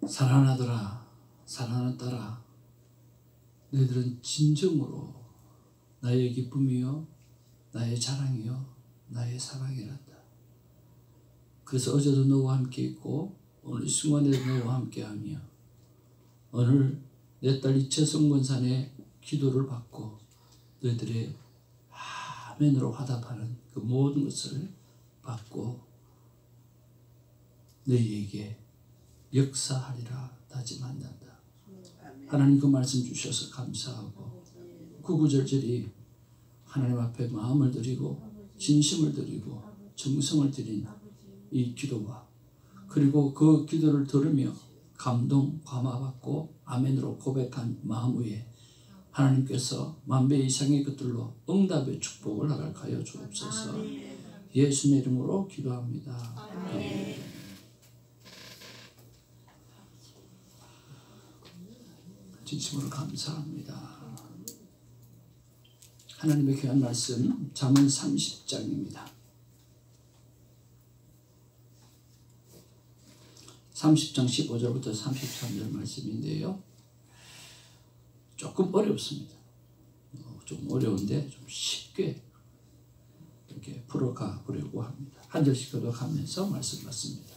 사랑하는 아들아, 사랑하는 딸아, 너희들은 진정으로 나의 기쁨이요, 나의 자랑이요, 나의 사랑이란다. 그래서 어제도 너와 함께 있고 오늘 이 순간에도 너와 함께하며 오늘 내 딸 이채성 권사의 기도를 받고 너희들의 아멘으로 화답하는 그 모든 것을 받고 너희에게 역사하리라 다짐한단다. 하나님 그 말씀 주셔서 감사하고 구구절절히 하나님 앞에 마음을 드리고 진심을 드리고 정성을 드린 이 기도와 그리고 그 기도를 들으며 감동, 감화받고 아멘으로 고백한 마음 위에 하나님께서 만배 이상의 것들로 응답의 축복을 허락하여 주옵소서. 예수의 이름으로 기도합니다. 아멘. 진심으로 감사합니다. 하나님의 귀한 말씀 잠언 30장입니다. 30장 15절부터 33절 말씀인데요. 조금 어렵습니다. 좀 어려운데 좀 쉽게 이렇게 풀어가 보려고 합니다. 한 절씩 교독하면서 말씀 받습니다.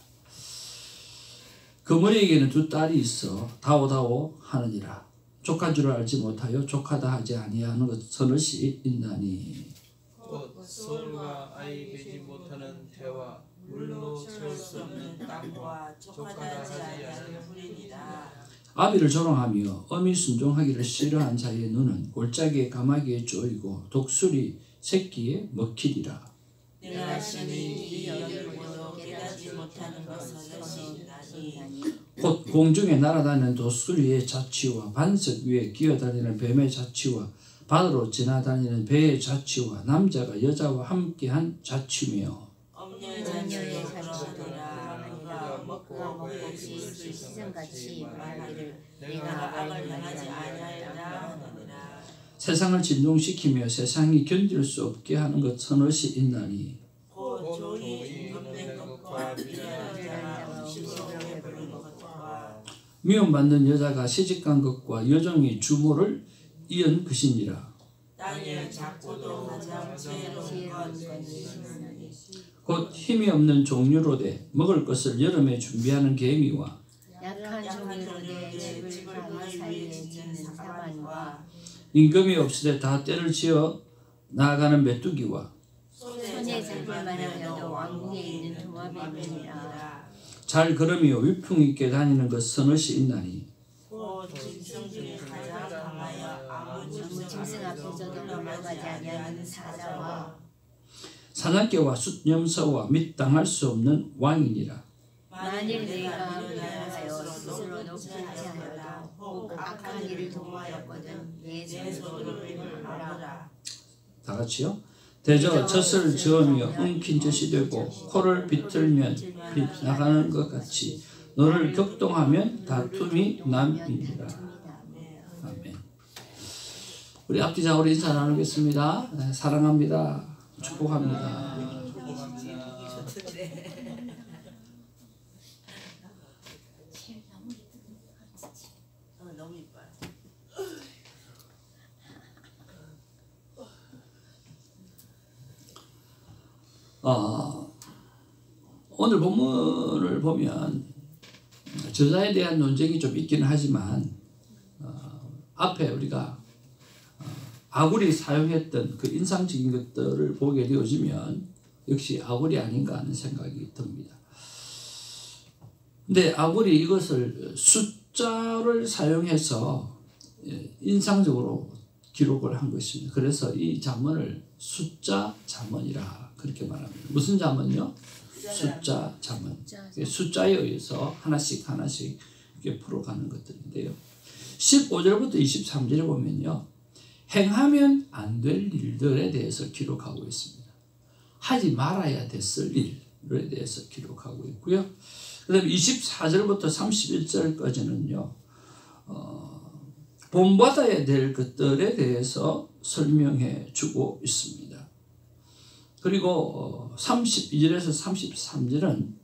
그머리에게는 두 딸이 있어 다오다오 하느니라. 족한 줄 알지 못하여 족하다 하지 아니하는 것 서너시 있나니. 곧 서울과 아이 되지 못하는 태와 물로 채울 수 없는 땅과 족하다 하지 아니하는 풀이니라. 아비를 조롱하며 어미 순종하기를 싫어한 자의 눈은 골짜기에 가마귀에 쪼이고 독수리 새끼에 먹히리라. 내가 심히 이 여기를 보도 깨닫지 못하는 것은 있나니. 곧 공중에 날아다니는 독수리의 자취와 반석 위에 기어다니는 뱀의 자취와 바다로 지나다니는 배의 자취와 남자가 여자와 함께한 자취며 엄녀의 자녀의 자취더라. 먹고 먹지 시즌같이 말하기를 내가 악을 행하지 아니하였다 하느니라. 세상을 진동시키며 세상이 견딜 수 없게 하는 것 서너시 있나니. 곧 종이 없는 것과 미련한 자가 음식으로 부르는 것과 미움받는 여자가 시집간 것과 여종이 주모를 이은 것이니라. 땅에 작고도 가장 지혜로운 것은 곧 힘이 없는 종류로되 먹을 것을 여름에 준비하는 개미와 약한 종류로되 집을 바위 사이에 짓는 사반과 임금이 없으되 다 때를 지어 나아가는 메뚜기와 손에 잡을 만하여도 왕궁에 있는 도마뱀이니라. 잘 걸으며 위풍 있게 다니는 것 서너시 있나니. 곧 짐승 중에 가장 강하여 아무 짐승 앞에서도 넘어가지 아니하는 사자와 사냥개와 숫염소와 및 당할 수 없는 왕이니라. 만일 내가 미련하여 스스로 높지 않아도 혹 악한 일을 도모하였거든 내 손으로 입을 막으라. 다 같이요. 대저 젖을 저으며 엉킨 젖이 되고 코를 비틀면 빛 나가는 것 같이 너를 격동하면 다툼이 남이니라. 아멘. 우리 앞뒤자 우리 인사 나누겠습니다. 네, 사랑합니다. 축복합니다. 너무 이뻐요. 오늘 본문을 보면 저자에 대한 논쟁이 좀 있기는 하지만 앞에 우리가 아굴이 사용했던 그 인상적인 것들을 보게 되어지면 역시 아굴이 아닌가 하는 생각이 듭니다. 근데 아굴이 이것을 숫자를 사용해서 인상적으로 기록을 한 것입니다. 그래서 이 잠언을 숫자 잠언이라 그렇게 말합니다. 무슨 잠언요? 숫자 잠언. 숫자에 의해서 하나씩 이렇게 풀어가는 것들인데요. 15절부터 23절에 보면요. 행하면 안 될 일들에 대해서 기록하고 있습니다. 하지 말아야 됐을 일에 대해서 기록하고 있고요. 그 다음에 24절부터 31절까지는요. 본받아야 될 것들에 대해서 설명해 주고 있습니다. 그리고 32절에서 33절은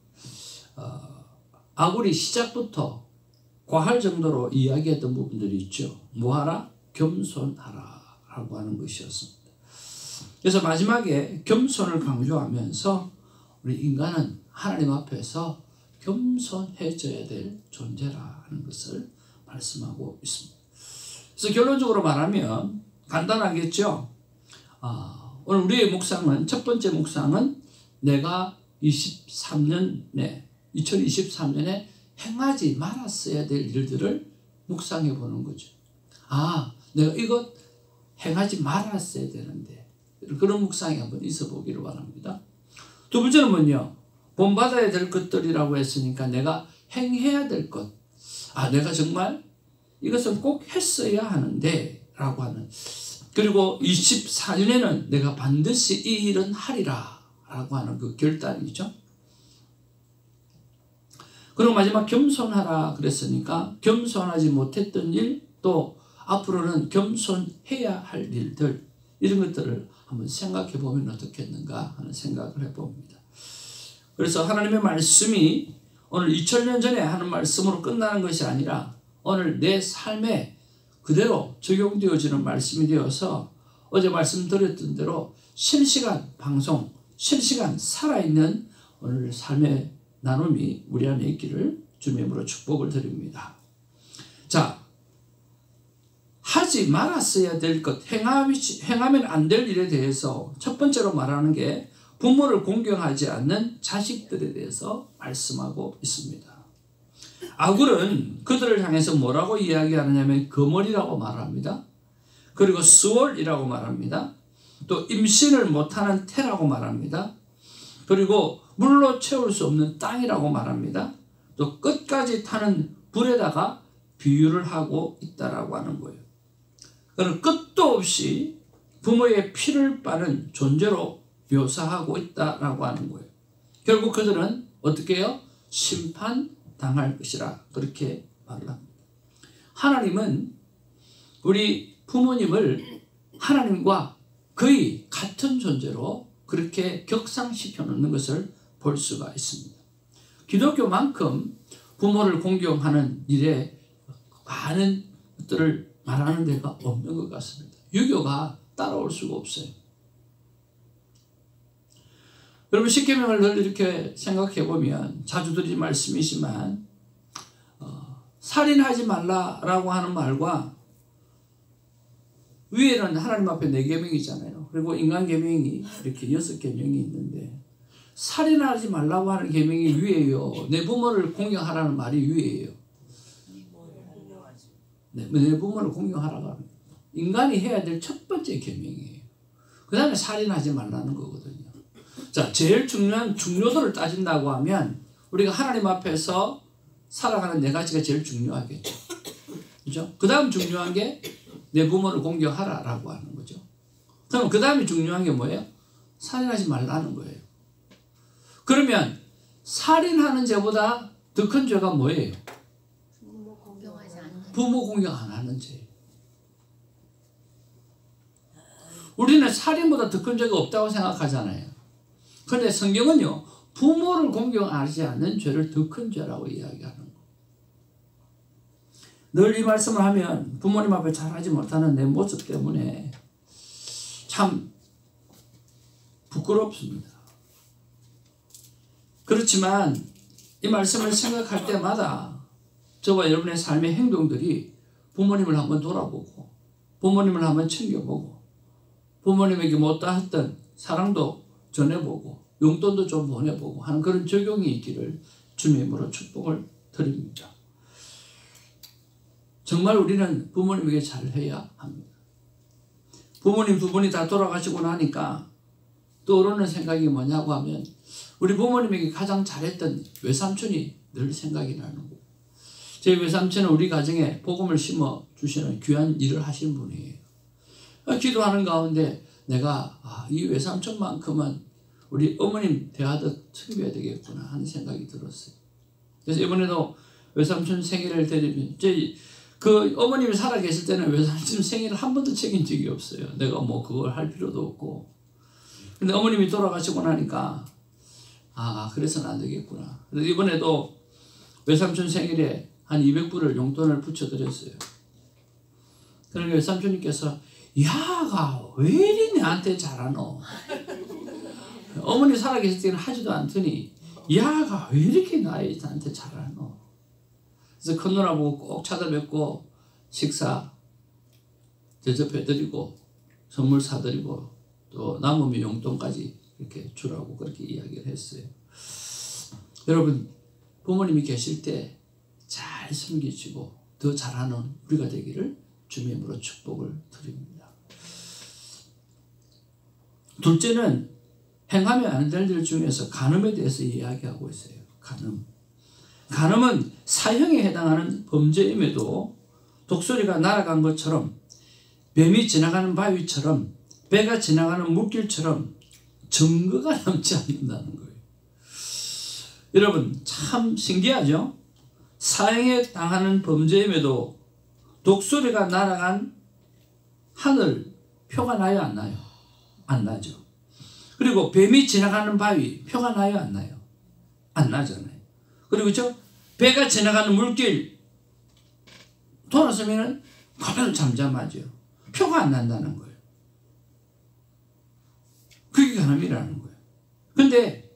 아굴이 시작부터 과할 정도로 이야기했던 부분들이 있죠. 뭐하라? 겸손하라 라고 하는 것이었습니다. 그래서 마지막에 겸손을 강조하면서 우리 인간은 하나님 앞에서 겸손해져야 될 존재라 하는 것을 말씀하고 있습니다. 그래서 결론적으로 말하면 간단하겠죠. 오늘 우리의 묵상은, 첫 번째 묵상은 내가 2023년에 행하지 말았어야 될 일들을 묵상해 보는 거죠. 내가 이것 행하지 말았어야 되는데, 그런 묵상이 한번 있어 보기를 바랍니다. 두 번째는 뭐냐? 본받아야 될 것들이라고 했으니까 내가 행해야 될 것. 내가 정말 이것은 꼭 했어야 하는데 라고 하는, 그리고 24년에는 내가 반드시 이 일은 하리라 라고 하는 그 결단이죠. 그리고 마지막 겸손하라 그랬으니까 겸손하지 못했던 일, 또 앞으로는 겸손해야 할 일들, 이런 것들을 한번 생각해 보면 어떻겠는가 하는 생각을 해봅니다. 그래서 하나님의 말씀이 오늘 2000년 전에 하는 말씀으로 끝나는 것이 아니라 오늘 내 삶에 그대로 적용되어지는 말씀이 되어서 어제 말씀드렸던 대로 실시간 방송, 실시간 살아있는 오늘 삶의 나눔이 우리 안에 있기를 주님의 이름으로 축복을 드립니다. 자, 하지 말았어야 될 것, 행하면 안 될 일에 대해서 첫 번째로 말하는 게 부모를 공경하지 않는 자식들에 대해서 말씀하고 있습니다. 아굴은 그들을 향해서 뭐라고 이야기하느냐면 거머리라고 말합니다. 그리고 수월이라고 말합니다. 또 임신을 못하는 태라고 말합니다. 그리고 물로 채울 수 없는 땅이라고 말합니다. 또 끝까지 타는 불에다가 비유를 하고 있다라고 하는 거예요. 그는 끝도 없이 부모의 피를 빠는 존재로 묘사하고 있다라고 하는 거예요. 결국 그들은 어떻게 해요? 심판당할 것이라 그렇게 말을 합니다. 하나님은 우리 부모님을 하나님과 거의 같은 존재로 그렇게 격상시켜 놓는 것을 볼 수가 있습니다. 기독교만큼 부모를 공경하는 일에 많은 것들을 말하는 데가 없는 것 같습니다. 유교가 따라올 수가 없어요. 여러분, 십계명을 늘 이렇게 생각해 보면 자주 드린 말씀이지만 살인하지 말라라고 하는 말과 위에는 하나님 앞에 4계명이잖아요. 그리고 인간 계명이 이렇게 6계명이 있는데 살인하지 말라고 하는 계명이 위에요. 내 부모를 공경하라는 말이 위에요. 내 부모를 공경하라고 하는, 인간이 해야 될 첫 번째 계명이에요. 그 다음에 살인하지 말라는 거거든요. 자, 제일 중요한 중요도를 따진다고 하면 우리가 하나님 앞에서 살아가는 4가지가 제일 중요하겠죠. 그죠? 그 다음 중요한 게 내 부모를 공경하라라고 하는 거죠. 그럼 그 다음에 중요한 게 뭐예요? 살인하지 말라는 거예요. 그러면 살인하는 죄보다 더 큰 죄가 뭐예요? 부모 공경 안 하는 죄. 우리는 살인보다 더 큰 죄가 없다고 생각하잖아요. 그런데 성경은요, 부모를 공경하지 않는 죄를 더 큰 죄라고 이야기하는 거예요. 늘 이 말씀을 하면 부모님 앞에 잘하지 못하는 내 모습 때문에 참 부끄럽습니다. 그렇지만 이 말씀을 생각할 때마다 저와 여러분의 삶의 행동들이 부모님을 한번 돌아보고 부모님을 한번 챙겨보고 부모님에게 못다했던 사랑도 전해보고 용돈도 좀 보내보고 하는 그런 적용이 있기를 주님의 이름으로 축복을 드립니다. 정말 우리는 부모님에게 잘해야 합니다. 부모님 두 분이 다 돌아가시고 나니까 떠오르는 생각이 뭐냐고 하면 우리 부모님에게 가장 잘했던 외삼촌이 늘 생각이 나는 거예요. 제 외삼촌은 우리 가정에 복음을 심어주시는 귀한 일을 하신 분이에요. 기도하는 가운데 내가 이 외삼촌만큼은 우리 어머님 대하듯 챙겨야 되겠구나 하는 생각이 들었어요. 그래서 이번에도 외삼촌 생일을 때리면 그 어머님이 살아계실 때는 외삼촌 생일을 한 번도 챙긴 적이 없어요. 내가 뭐 그걸 할 필요도 없고. 근데 어머님이 돌아가시고 나니까 그래서는 안 되겠구나. 그래서 이번에도 외삼촌 생일에 한 200불을 용돈을 붙여드렸어요. 그러니까 외삼촌님께서 야가 왜 이리 나한테 잘하노? 어머니 살아계실 때는 하지도 않더니 야가 왜 이렇게 나한테 잘하노? 그래서 큰 누나 보고 꼭 찾아뵙고 식사 대접해드리고 선물 사드리고 또 남으면 용돈까지 이렇게 주라고 그렇게 이야기를 했어요. 여러분 부모님이 계실 때 잘 섬기시고 더 잘하는 우리가 되기를 주님으로 축복을 드립니다. 둘째는 행하면 안 될 일 중에서 간음에 대해서 이야기하고 있어요. 간음은 사형에 해당하는 범죄임에도 독수리가 날아간 것처럼 뱀이 지나가는 바위처럼 배가 지나가는 물길처럼 증거가 남지 않는다는 거예요. 여러분 참 신기하죠? 사형에 당하는 범죄임에도 독수리가 날아간 하늘 표가 나요 안 나요? 안 나죠. 그리고 뱀이 지나가는 바위 표가 나요 안 나요? 안 나잖아요. 그리고 배가 지나가는 물길 돌아서면 그대로 잠잠하죠. 표가 안 난다는 거예요. 그게 간음이라는 거예요. 근데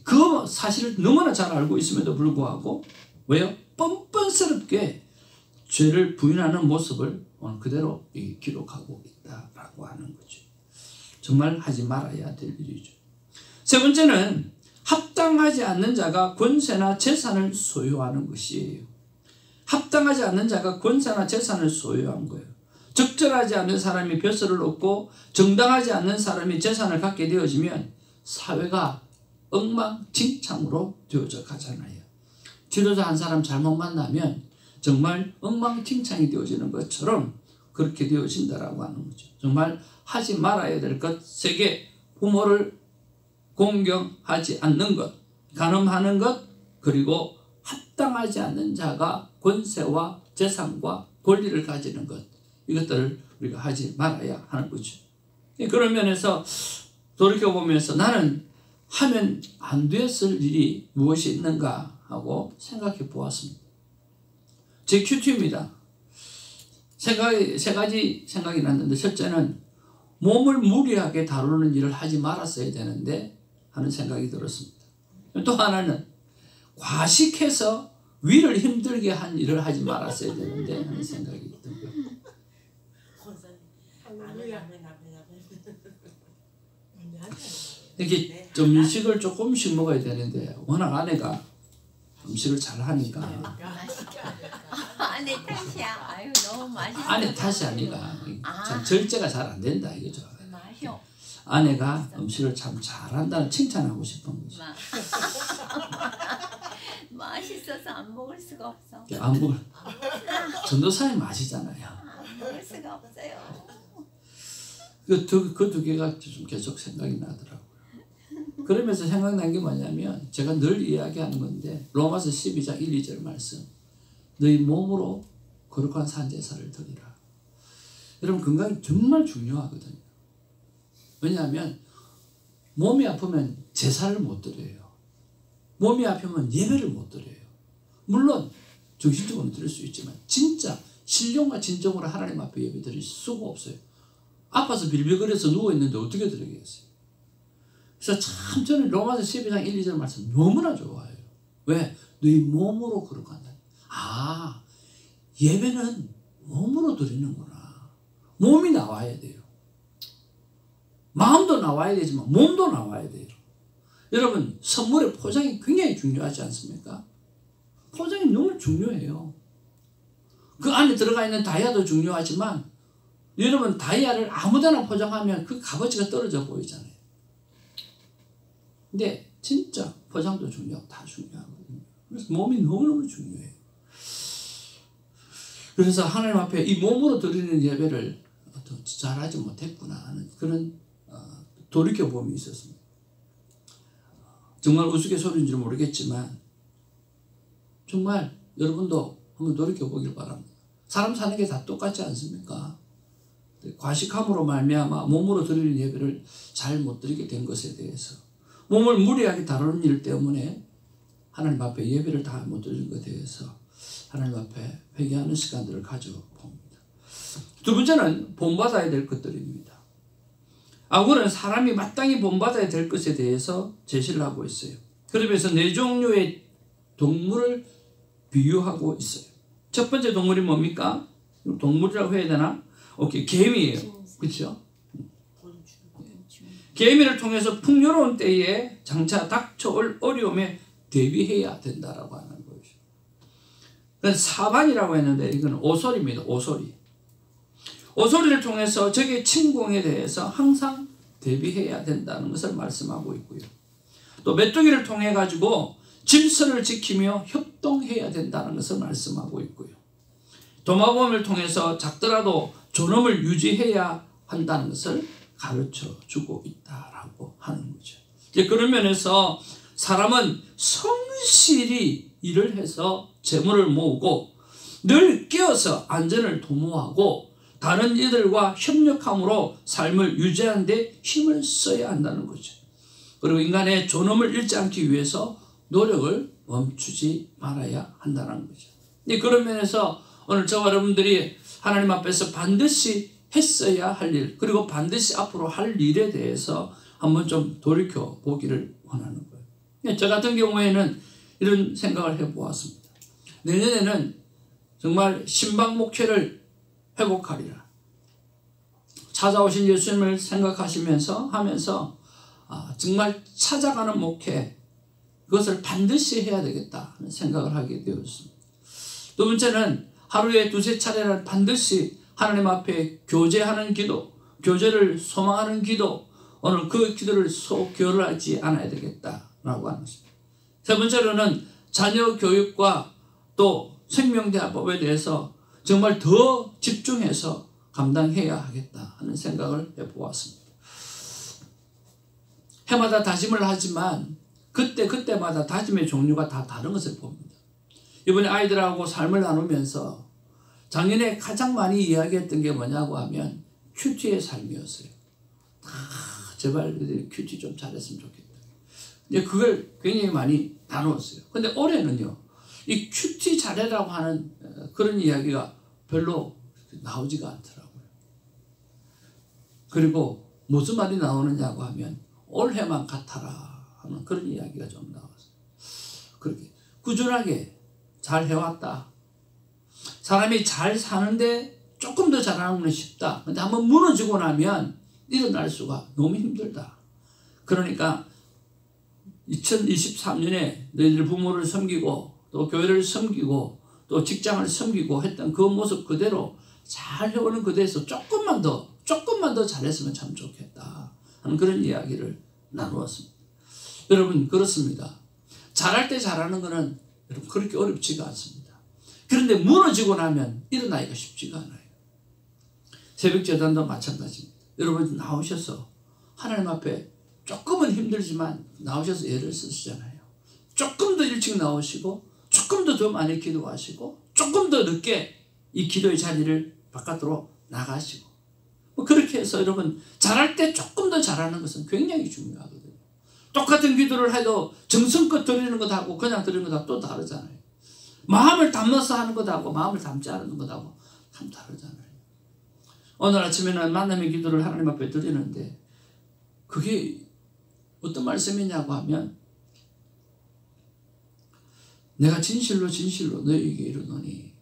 그 사실을 너무나 잘 알고 있음에도 불구하고 왜요? 뻔뻔스럽게 죄를 부인하는 모습을 오늘 그대로 기록하고 있다라고 하는 거죠. 정말 하지 말아야 될 일이죠. 세 번째는 합당하지 않는 자가 권세나 재산을 소유하는 것이에요. 합당하지 않는 자가 권세나 재산을 소유한 거예요. 적절하지 않은 사람이 벼슬을 얻고 정당하지 않는 사람이 재산을 갖게 되어지면 사회가 엉망진창으로 되어져 가잖아요. 지도자 한 사람 잘못 만나면 정말 엉망진창이 되어지는 것처럼 그렇게 되어진다라고 하는 거죠. 정말 하지 말아야 될 것 세 개. 부모를 공경하지 않는 것, 간음하는 것, 그리고 합당하지 않는 자가 권세와 재산과 권리를 가지는 것, 이것들을 우리가 하지 말아야 하는 거죠. 그런 면에서 돌이켜보면서 나는 하면 안 됐을 일이 무엇이 있는가 하고 생각해 보았습니다. 제 큐티입니다. 세 가지 생각이 났는데, 첫째는 몸을 무리하게 다루는 일을 하지 말았어야 되는데 하는 생각이 들었습니다. 또 하나는 과식해서 위를 힘들게 한 일을 하지 말았어야 되는데 하는 생각이 들고요. 이렇게 좀 음식을 조금씩 먹어야 되는데 워낙 아내가 음식을 잘 하니까. 아내 탓이야. 아유 너무 맛있어. 아내 탓이 아니라 참 절제가 잘 안 된다 이거죠. 맛있어. 아내가 음식을 참 잘한다는 칭찬하고 싶은 거죠. 맛있어서 안 먹을 수가 없어. 안 먹을. 전도사의 맛이잖아요. 안 먹을 수가 없어요. 그 두 개가 좀 계속 생각이 나더라고요. 그러면서 생각난 게 뭐냐면 제가 늘 이야기하는 건데 로마서 12장 1, 2절 말씀. 너희 몸으로 거룩한 산제사를 드리라. 여러분 건강이 정말 중요하거든요. 왜냐하면 몸이 아프면 제사를 못 드려요. 몸이 아프면 예배를 못 드려요. 물론 정신적으로는 드릴 수 있지만 진짜 신령과 진정으로 하나님 앞에 예배 드릴 수가 없어요. 아파서 빌빌거려서 누워있는데 어떻게 드리겠어요? 그래서 참 저는 로마서 12장 1, 2절 말씀 너무나 좋아해요. 왜? 너희 몸으로 거룩한다. 아, 예배는 몸으로 드리는구나. 몸이 나와야 돼요. 마음도 나와야 되지만 몸도 나와야 돼요. 여러분 선물의 포장이 굉장히 중요하지 않습니까? 포장이 너무 중요해요. 그 안에 들어가 있는 다이아도 중요하지만 여러분 다이아를 아무데나 포장하면 그 값어치가 떨어져 보이잖아요. 근데 진짜 포장도 중요하고 다 중요하거든요. 그래서 몸이 너무너무 중요해요. 그래서 하나님 앞에 이 몸으로 드리는 예배를 잘하지 못했구나 하는 그런 돌이켜봄이 있었습니다. 정말 우스갯소리인지 모르겠지만 정말 여러분도 한번 돌이켜보길 바랍니다. 사람 사는 게 다 똑같지 않습니까? 과식함으로 말미암아 몸으로 드리는 예배를 잘 못 드리게 된 것에 대해서 몸을 무리하게 다루는 일 때문에 하나님 앞에 예배를 다 못 드리는 것에 대해서 하나님 앞에 회개하는 시간들을 가져봅니다. 두 번째는 본받아야 될 것들입니다. 아굴은 사람이 마땅히 본받아야 될 것에 대해서 제시를 하고 있어요. 그러면서 네 종류의 동물을 비유하고 있어요. 첫 번째 동물이 뭡니까? 동물이라고 해야 되나? 오케이, 개미예요. 그렇죠? 개미를 통해서 풍요로운 때에 장차 닥쳐올 어려움에 대비해야 된다라고 하는 거죠. 그건 사반이라고 했는데 이건 오소리입니다. 오소리. 오소리를 통해서 적의 침공에 대해서 항상 대비해야 된다는 것을 말씀하고 있고요. 또 메뚜기를 통해 가지고 질서를 지키며 협동해야 된다는 것을 말씀하고 있고요. 도마뱀을 통해서 작더라도 존엄을 유지해야 한다는 것을 가르쳐 주고 있다라고 하는 거죠. 그런 면에서 사람은 성실히 일을 해서 재물을 모으고 늘 깨어서 안전을 도모하고 다른 이들과 협력함으로 삶을 유지하는 데 힘을 써야 한다는 거죠. 그리고 인간의 존엄을 잃지 않기 위해서 노력을 멈추지 말아야 한다는 거죠. 그런 면에서 오늘 저와 여러분들이 하나님 앞에서 반드시 했어야 할 일, 그리고 반드시 앞으로 할 일에 대해서 한번 좀 돌이켜 보기를 원하는 거예요. 저 같은 경우에는 이런 생각을 해보았습니다. 내년에는 정말 신방 목회를 회복하리라. 찾아오신 예수님을 생각하시면서 하면서 정말 찾아가는 목회, 그것을 반드시 해야 되겠다 하는 생각을 하게 되었습니다. 두 번째는 하루에 두세 차례는 반드시 하나님 앞에 교제하는 기도, 교제를 소망하는 기도, 오늘 그 기도를 소결하지 않아야 되겠다라고 하는 것입니다. 세 번째로는 자녀 교육과 또 생명대화법에 대해서 정말 더 집중해서 감당해야 하겠다 하는 생각을 해보았습니다. 해마다 다짐을 하지만 그때마다 다짐의 종류가 다 다른 것을 봅니다. 이번에 아이들하고 삶을 나누면서 작년에 가장 많이 이야기했던 게 뭐냐고 하면 큐티의 삶이었어요. 제발 큐티 좀 잘했으면 좋겠다. 그걸 굉장히 많이 나누었어요. 근데 올해는요, 이 큐티 잘해라고 하는 그런 이야기가 별로 나오지가 않더라고요. 그리고 무슨 말이 나오느냐고 하면 올해만 같아라 하는 그런 이야기가 좀 나왔어요. 그렇게 꾸준하게 잘 해왔다. 사람이 잘 사는데 조금 더 잘하는 건 쉽다. 근데 한번 무너지고 나면 일어날 수가 너무 힘들다. 그러니까 2023년에 너희들 부모를 섬기고 또 교회를 섬기고 또 직장을 섬기고 했던 그 모습 그대로 잘 해오는 그대에서 조금만 더 잘했으면 참 좋겠다 하는 그런 이야기를 나누었습니다. 여러분, 그렇습니다. 잘할 때 잘하는 거는 여러분 그렇게 어렵지가 않습니다. 그런데 무너지고 나면 일어나기가 쉽지가 않아요. 새벽재단도 마찬가지입니다. 여러분 나오셔서 하나님 앞에 조금은 힘들지만 나오셔서 애를 쓰시잖아요. 조금 더 일찍 나오시고 조금 더 많이 기도하시고 조금 더 늦게 이 기도의 자리를 바깥으로 나가시고 그렇게 해서 여러분 잘할 때 조금 더 잘하는 것은 굉장히 중요하거든요. 똑같은 기도를 해도 정성껏 드리는 것하고 그냥 드리는 것하고 또 다르잖아요. 마음을 담아서 하는 것하고 마음을 담지 않는 것하고 참 다르잖아요. 오늘 아침에는 만남의 기도를 하나님 앞에 드리는데 그게 어떤 말씀이냐고 하면 내가 진실로 너희에게 이르노니.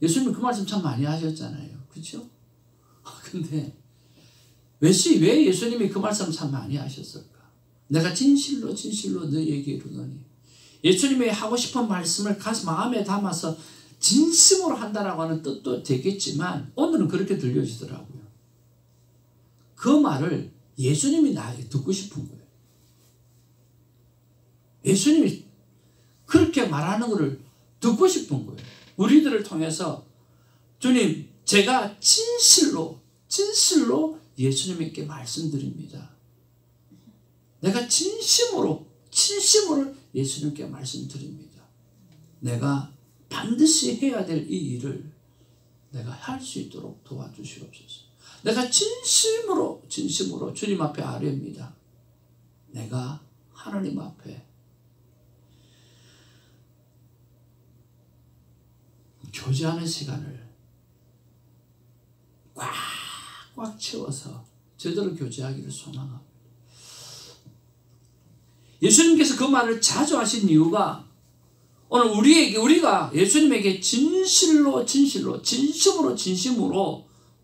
예수님이 그 말씀 참 많이 하셨잖아요. 그렇죠? 근데 왜 예수님이 그 말씀 참 많이 하셨을까? 내가 진실로 너희에게 이르노니. 예수님이 하고 싶은 말씀을 가슴 마음에 담아서 진심으로 한다라고 하는 뜻도 되겠지만 오늘은 그렇게 들려지더라고요. 그 말을 예수님이 나에게 듣고 싶은 거예요. 예수님이 그렇게 말하는 것을 듣고 싶은 거예요. 우리들을 통해서 주님, 제가 진실로 예수님께 말씀드립니다. 내가 진심으로 예수님께 말씀드립니다. 내가 반드시 해야 될 이 일을 내가 할 수 있도록 도와주시옵소서. 내가 진심으로 주님 앞에 아뢰입니다. 내가 하나님 앞에 교제하는 시간을 꽉꽉 채워서 제대로 교제하기를 소망합니다. 예수님께서 그 말을 자주 하신 이유가 오늘 우리가 예수님에게 진심으로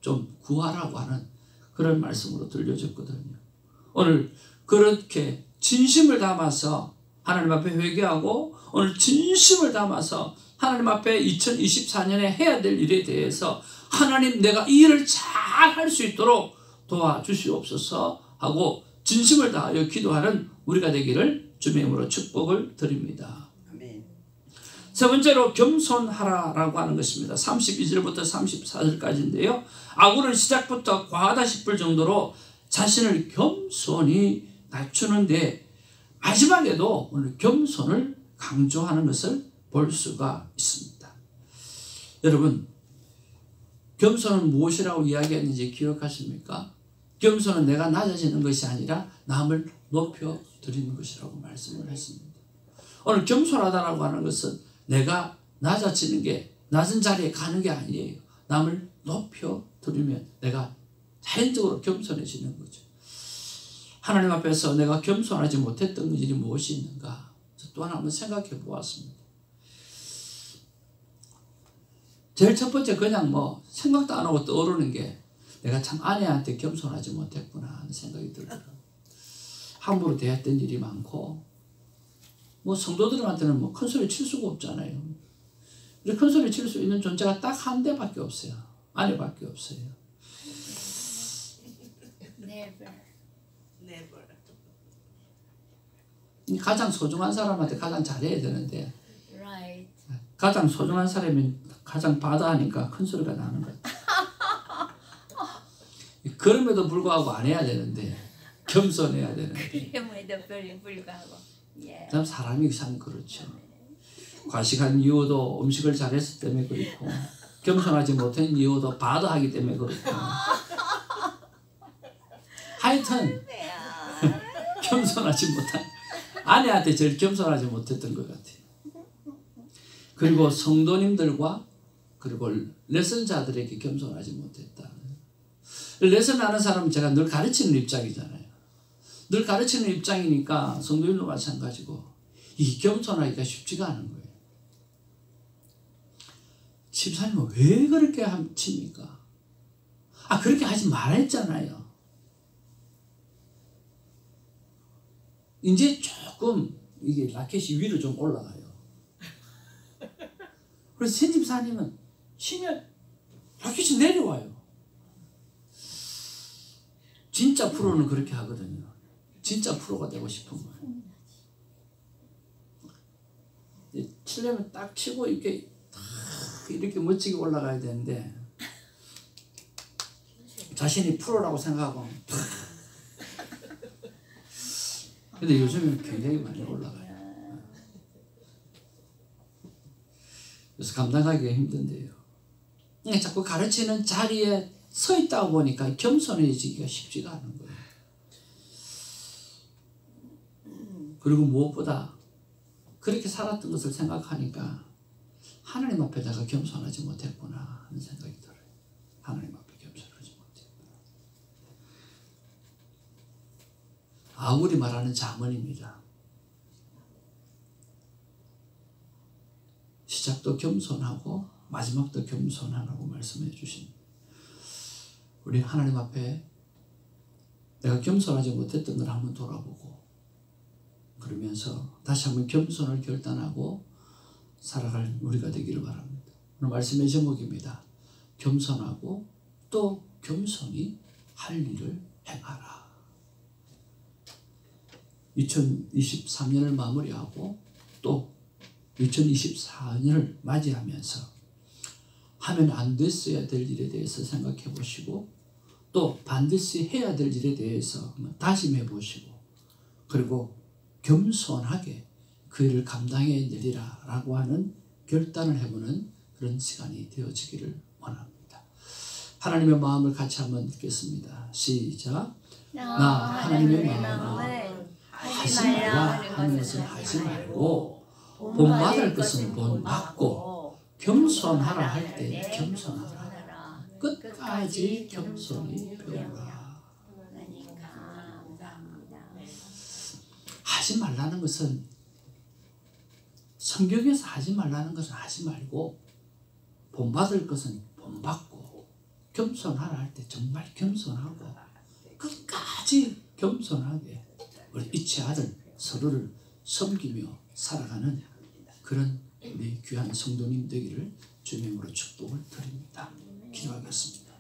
좀 구하라고 하는 그런 말씀으로 들려졌거든요. 오늘 그렇게 진심을 담아서 하나님 앞에 회개하고 오늘 진심을 담아서 하나님 앞에 2024년에 해야 될 일에 대해서 하나님 내가 이 일을 잘 할 수 있도록 도와주시옵소서 하고 진심을 다하여 기도하는 우리가 되기를 주님의 이름으로 축복을 드립니다. 아멘. 세 번째로 겸손하라라고 하는 것입니다. 32절부터 34절까지인데요. 아굴은 시작부터 과하다 싶을 정도로 자신을 겸손히 낮추는데 마지막에도 오늘 겸손을 강조하는 것을 볼 수가 있습니다. 여러분, 겸손은 무엇이라고 이야기했는지 기억하십니까? 겸손은 내가 낮아지는 것이 아니라 남을 높여드리는 것이라고 말씀을 했습니다. 오늘 겸손하다라고 하는 것은 내가 낮아지는 게 낮은 자리에 가는 게 아니에요. 남을 높여드리면 내가 자연적으로 겸손해지는 거죠. 하나님 앞에서 내가 겸손하지 못했던 일이 무엇이 있는가? 저 또한 한번 생각해 보았습니다. 제일 첫 번째 그냥 생각도 안 하고 떠오르는 게 내가 참 아내한테 겸손하지 못했구나 하는 생각이 들어요. 함부로 대했던 일이 많고 성도들한테는 큰 소리 칠 수가 없잖아요. 큰 소리 칠 수 있는 존재가 딱 한 대밖에 없어요. 아내밖에 없어요. 가장 소중한 사람한테 가장 잘해야 되는데 가장 소중한 사람이 가장 바다하니까 큰 소리가 나는 거예요. 그럼에도 불구하고 안 해야 되는데 겸손해야 되는데 참 사람이 참 그렇죠. 과식한 이유도 음식을 잘했기 때문에 그렇고 겸손하지 못한 이유도 바다하기 때문에 그렇고 하여튼 겸손하지 못한 아내한테 제일 겸손하지 못했던 것 같아요. 그리고 성도님들과 그리고 레슨자들에게 겸손하지 못했다. 레슨하는 사람은 제가 늘 가르치는 입장이잖아요. 늘 가르치는 입장이니까 성도님도 마찬가지고 이 겸손하기가 쉽지가 않은 거예요. 집사님은 왜 그렇게 칩니까? 그렇게 하지 말았잖아요. 이제 조금 이게 라켓이 위로 좀 올라가요. 그래서 새 집사님은 치면 라켓이 내려와요. 진짜 프로는 그렇게 하거든요. 진짜 프로가 되고 싶은 거예요. 치려면 딱 치고 이렇게 멋지게 올라가야 되는데 자신이 프로라고 생각하고 근데 요즘은 굉장히 많이 올라가요. 그래서 감당하기가 힘든데요. 자꾸 가르치는 자리에 서 있다 보니까 겸손해지기가 쉽지가 않은 거예요. 그리고 무엇보다 그렇게 살았던 것을 생각하니까 하나님 앞에 내가 겸손하지 못했구나 하는 생각이 들어요. 하나님 앞에 겸손하지 못했구나. 아굴이 말하는 잠언입니다. 시작도 겸손하고 마지막도 겸손하라고 말씀해 주십니다. 우리 하나님 앞에 내가 겸손하지 못했던 걸 한번 돌아보고 그러면서 다시 한번 겸손을 결단하고 살아갈 우리가 되기를 바랍니다. 오늘 말씀의 제목입니다. 겸손하고 또 겸손히 할 일을 행하라. 2023년을 마무리하고 또 2024년을 맞이하면서 하면 안 됐어야 될 일에 대해서 생각해 보시고 또 반드시 해야 될 일에 대해서 다짐해 보시고 그리고 겸손하게 그 일을 감당해내리라 라고 하는 결단을 해보는 그런 시간이 되어지기를 원합니다. 하나님의 마음을 같이 한번 읽겠습니다. 시작. 나 하나님의 마음을 하지 말라 하는 것은 하지 말고 본받을 것은 본받고 겸손하라 할 때 겸손하라. 끝까지 겸손히 배우라. 하지 말라는 것은, 성경에서 하지 말라는 것은 하지 말고 본받을 것은 본받고, 겸손하라 할 때 정말 겸손하고 끝까지 겸손하게 우리 이체 아들 서로를 섬기며 살아가는 그런 우리 귀한 성도님 되기를 주님의 이름으로 축복을 드립니다. 기도하겠습니다.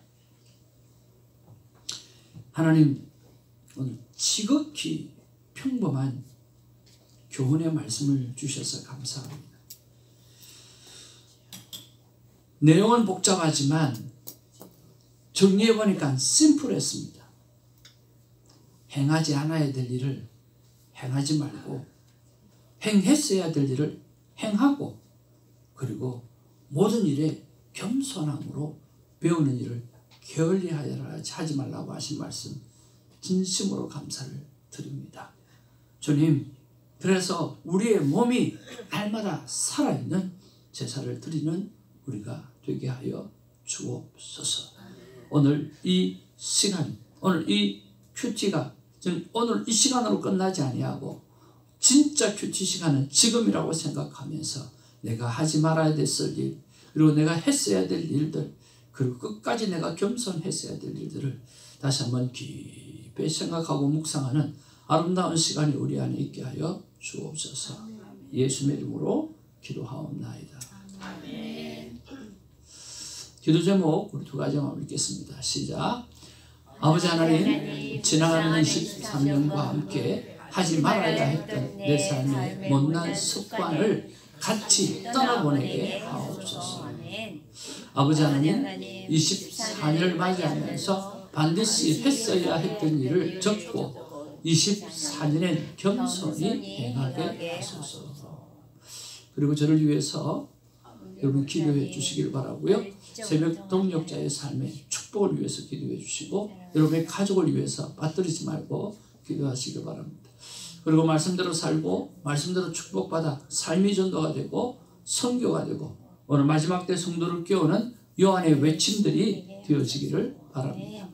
하나님, 오늘 지극히 평범한 교훈의 말씀을 주셔서 감사합니다. 내용은 복잡하지만 정리해보니까 심플했습니다. 행하지 않아야 될 일을 행하지 말고, 행했어야 될 일을 행하고, 그리고 모든 일에 겸손함으로 배우는 일을 게을리하여 하지 말라고 하신 말씀 진심으로 감사를 드립니다. 주님, 그래서 우리의 몸이 날마다 살아있는 제사를 드리는 우리가 되게 하여 주옵소서. 오늘 이 시간, 오늘 이 큐티가 오늘 이 시간으로 끝나지 아니하고 진짜 큐티 시간은 지금이라고 생각하면서 내가 하지 말아야 됐을 일, 그리고 내가 했어야 될 일들, 그리고 끝까지 내가 겸손했어야 될 일들을 다시 한번 깊이 생각하고 묵상하는 아름다운 시간이 우리 안에 있게 하여 주옵소서. 예수님의 이름으로 기도하옵나이다. 아멘. 기도 제목 우리 두 가지만 읽겠습니다. 시작. 아버지 하나님, 지나가는 23년과 함께 하지 말아야 했던 내 삶의 못난 습관을 같이 떠나보내게 하옵소서. 아버지 하나님, 24년을 맞이하면서 반드시 했어야 했던 일을 적고 24년엔 겸손히 행하게 하소서. 그리고 저를 위해서 여러분 기도해 주시길 바라고요. 새벽 동역자의 삶의 축복을 위해서 기도해 주시고 여러분의 가족을 위해서 빠뜨리지 말고 기도하시길 바랍니다. 그리고 말씀대로 살고 말씀대로 축복받아 삶이 전도가 되고 선교가 되고 오늘 마지막 때 성도를 깨우는 요한의 외침들이 되어지기를 바랍니다.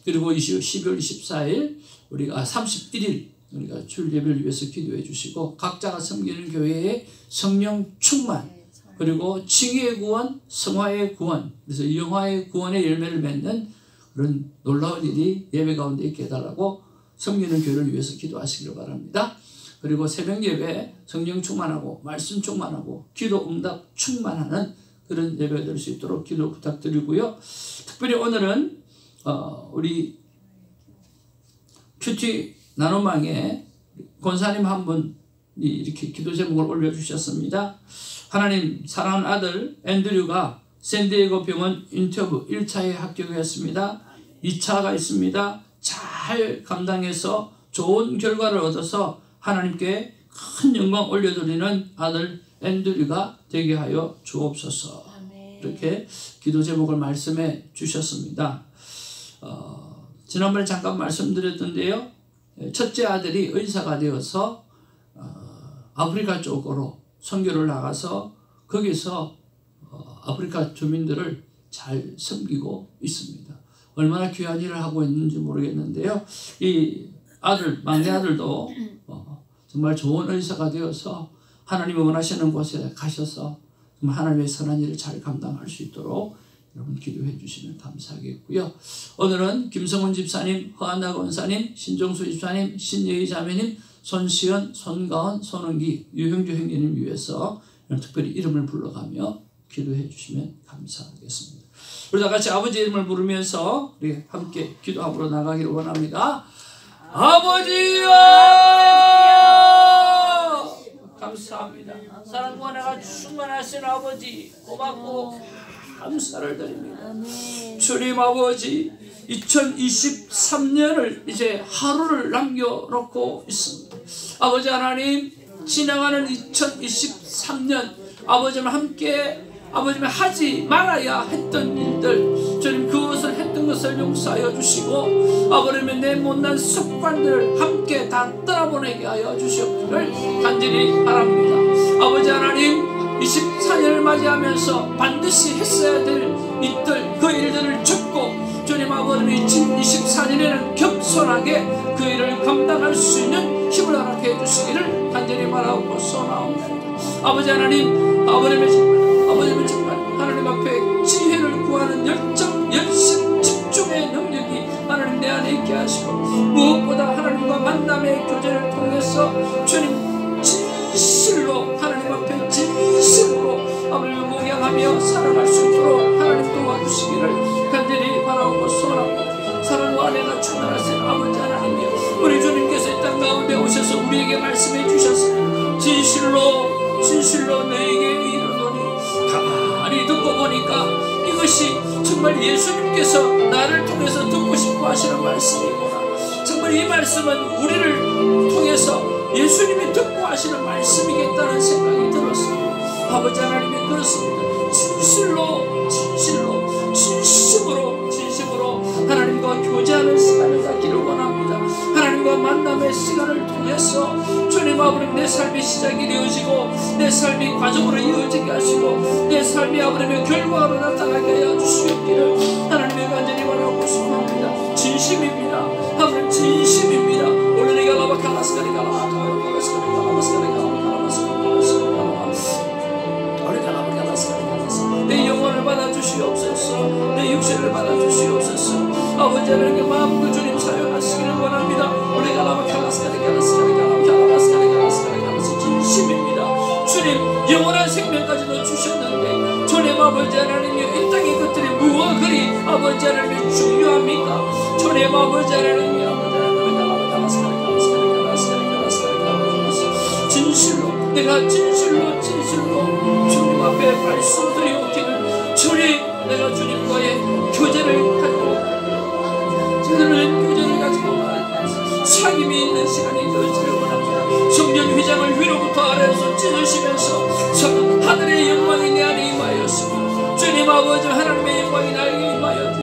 그리고 12월 24일 우리가 31일 우리가 주일 예배를 위해서 기도해 주시고 각자가 섬기는 교회의 성령 충만, 그리고 칭의의 구원, 성화의 구원, 그래서 영화의 구원의 열매를 맺는 그런 놀라운 일이 예배 가운데 있게 해달라고 섬기는 교회를 위해서 기도하시기를 바랍니다. 그리고 새벽 예배 성령 충만하고 말씀 충만하고 기도 응답 충만하는 그런 예배가 될 수 있도록 기도 부탁드리고요. 특별히 오늘은 우리 큐티 나눔망에 권사님 한 분이 이렇게 기도 제목을 올려주셨습니다. 하나님, 사랑하는 아들 앤드류가 샌디에고 병원 인터뷰 1차에 합격했습니다. 2차가 있습니다. 잘 감당해서 좋은 결과를 얻어서 하나님께 큰 영광 올려드리는 아들 앤드류가 되게 하여 주옵소서. 이렇게 기도 제목을 말씀해 주셨습니다. 지난번에 잠깐 말씀드렸던데요. 첫째 아들이 의사가 되어서 아프리카 쪽으로 선교를 나가서 거기서 아프리카 주민들을 잘 섬기고 있습니다. 얼마나 귀한 일을 하고 있는지 모르겠는데요. 이 아들, 막내 아들도 정말 좋은 의사가 되어서 하나님이 원하시는 곳에 가셔서 정말 하나님의 선한 일을 잘 감당할 수 있도록 여러분 기도해 주시면 감사하겠고요. 오늘은 김성훈 집사님, 허한나 권사님, 신정수 집사님, 신예희 자매님, 손시연, 손가은, 손은기, 유형주 형제님 위해서 특별히 이름을 불러가며 기도해 주시면 감사하겠습니다. 우리 다 같이 아버지 이름을 부르면서 우리 함께 기도하러 나가기를 원합니다. 아버지요! 감사합니다. 사랑과 내가 충만하신 아버지 고맙고 감사를 드립니다. 주님 아버지, 2023년을 이제 하루를 남겨놓고 있습니다. 아버지 하나님, 지나가는 2023년 아버지와 함께 아버지는 하지 말아야 했던 일들, 주님 그것을 했던 것을 용서하여 주시고 아버지는 내 못난 습관들을 함께 다 떠나보내게 하여 주시옵기를 간절히 바랍니다. 아버지 하나님, 23 24년을 맞이하면서 반드시 했어야 될 그 일들을 접고 주님 아버지 24년에는 겸손하게 그 일을 감당할 수 있는 힘을 허락해 주시기를 간절히 바라고 소원하옵나이다. 아버지 하나님, 아버님의 정말 하나님 앞에 지혜를 구하는 열정, 열심, 집중의 능력이 하나님 내 안에 있게 하시고, 무엇보다 하나님과 만남의 교제를 통해서 주님 진실로 하나님 앞에 진실로 아버지를 묵양하며 살아갈 수 있도록 하나님 도와주시기를 간절히 바라고 소원합니다. 사랑과 은혜가 충만하신 아버지 하나님이여, 우리 주님께서 이 땅 가운데 오셔서 우리에게 말씀해 주셨으니 진실로 너에게 이르노니, 가만히 듣고 보니까 이것이 정말 예수님께서 나를 통해서 듣고 싶어 하시는 말씀이구나. 정말 이 말씀은 우리를 통해서 예수님이 듣고 하시는 말씀이겠다는 생각이 들었습니다. 아버지 하나님이 그렇습니다. 진심으로 하나님과 교제하는 시간을 갖기를 원합니다. 하나님과 만남의 시간을 통해서 주님 아버님 내 삶이 시작이 되어지고 내 삶이 과정으로 이어지게 하시고 내 삶이 아버님의 결과로 나타나게 하여 주시옵기를 하나님의 간절히 바라고 소원합니다. 진심입니다. 하나님 진심입니다. 오늘 내가 라바칼라스카리가 내 영혼을 받아주시옵소서. 내 육체를 받아주시옵소서. 아버지 하나님의 마음으로 주님 사용하시기를 원합니다. 우리가 진심입니다. 주님 영원한 생명까지도 주셨는데 주님 아버지 하나님이 이 땅의 것들이 무엇 그리 아버지 하나님이 중요합니까? 주님 아버지 하나님이 내가 진실로 주님 앞에 말씀드리옵기를 주님 내가 주님과의 교제를 가지고 사귐이 있는 시간이 되어지길 원합니다. 성전 휘장을 위로부터 아래에서 찢으시면서 하늘의 영광이 내 안에 임하였으며 주님 아버지 하나님의 영광이 나에게 임하여